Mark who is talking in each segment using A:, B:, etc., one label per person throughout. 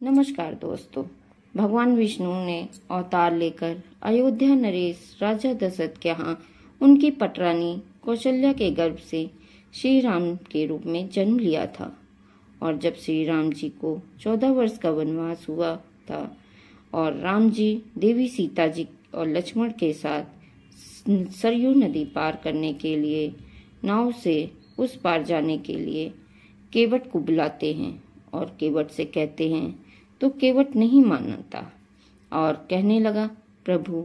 A: नमस्कार दोस्तों। भगवान विष्णु ने अवतार लेकर अयोध्या नरेश राजा दशरथ के यहाँ उनकी पटरानी कौशल्या के गर्भ से श्री राम के रूप में जन्म लिया था। और जब श्री राम जी को 14 वर्ष का वनवास हुआ था और राम जी देवी सीता जी और लक्ष्मण के साथ सरयू नदी पार करने के लिए नाव से उस पार जाने के लिए केवट को बुलाते हैं और केवट से कहते हैं, तो केवट नहीं मानता और कहने लगा, प्रभु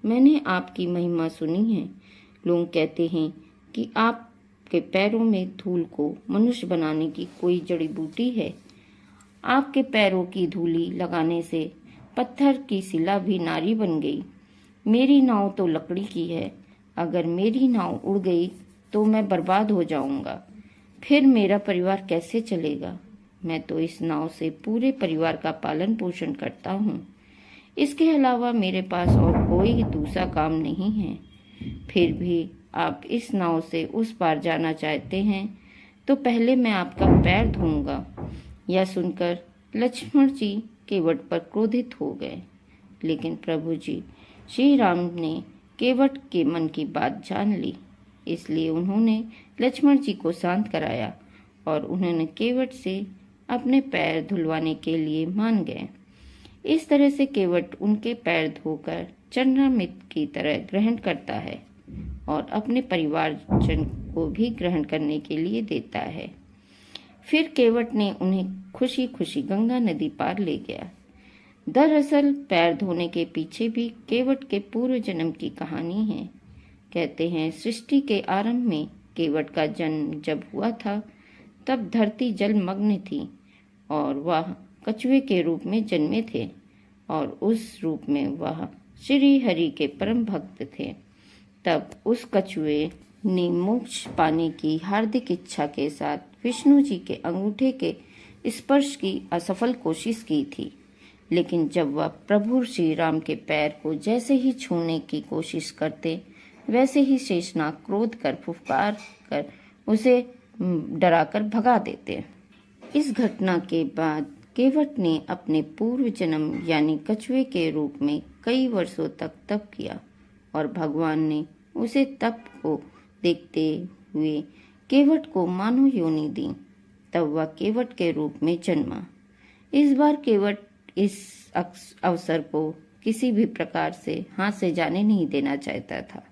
A: मैंने आपकी महिमा सुनी है। लोग कहते हैं कि आपके पैरों में धूल को मनुष्य बनाने की कोई जड़ी बूटी है। आपके पैरों की धूली लगाने से पत्थर की शिला भी नारी बन गई। मेरी नाव तो लकड़ी की है, अगर मेरी नाव उड़ गई तो मैं बर्बाद हो जाऊंगा, फिर मेरा परिवार कैसे चलेगा। मैं तो इस नाव से पूरे परिवार का पालन पोषण करता हूँ। इसके अलावा मेरे पास और कोई दूसरा काम नहीं है। फिर भी आप इस नाव से उस पार जाना चाहते हैं तो पहले मैं आपका पैर धोऊंगा। यह सुनकर लक्ष्मण जी केवट पर क्रोधित हो गए, लेकिन प्रभु जी श्री राम ने केवट के मन की बात जान ली, इसलिए उन्होंने लक्ष्मण जी को शांत कराया और उन्होंने केवट से अपने पैर धुलवाने के लिए मान गए। इस तरह से केवट उनके पैर धोकर चरणामृत की तरह ग्रहण करता है और अपने परिवारजन को भी ग्रहण करने के लिए देता है। फिर केवट ने उन्हें खुशी खुशी गंगा नदी पार ले गया। दरअसल पैर धोने के पीछे भी केवट के पूर्व जन्म की कहानी है। कहते हैं सृष्टि के आरंभ में केवट का जन्म जब हुआ था तब धरती जलमग्न थी और वह कछुए के रूप में जन्मे थे और उस रूप में वह श्री हरि के परम भक्त थे। तब उस कछुए ने मोक्ष पाने की हार्दिक इच्छा के साथ विष्णु जी के अंगूठे के स्पर्श की असफल कोशिश की थी, लेकिन जब वह प्रभु श्री राम के पैर को जैसे ही छूने की कोशिश करते वैसे ही शेषनाग क्रोध कर फुफकार कर उसे डराकर भगा देते। इस घटना के बाद केवट ने अपने पूर्व जन्म यानी कछुए के रूप में कई वर्षों तक तप किया और भगवान ने उसे तप को देखते हुए केवट को मानव योनि दी। तब वह केवट के रूप में जन्मा। इस बार केवट इस अवसर को किसी भी प्रकार से हाथ से जाने नहीं देना चाहता था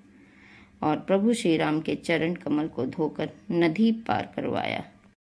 A: और प्रभु श्री राम के चरण कमल को धोकर नदी पार करवाया।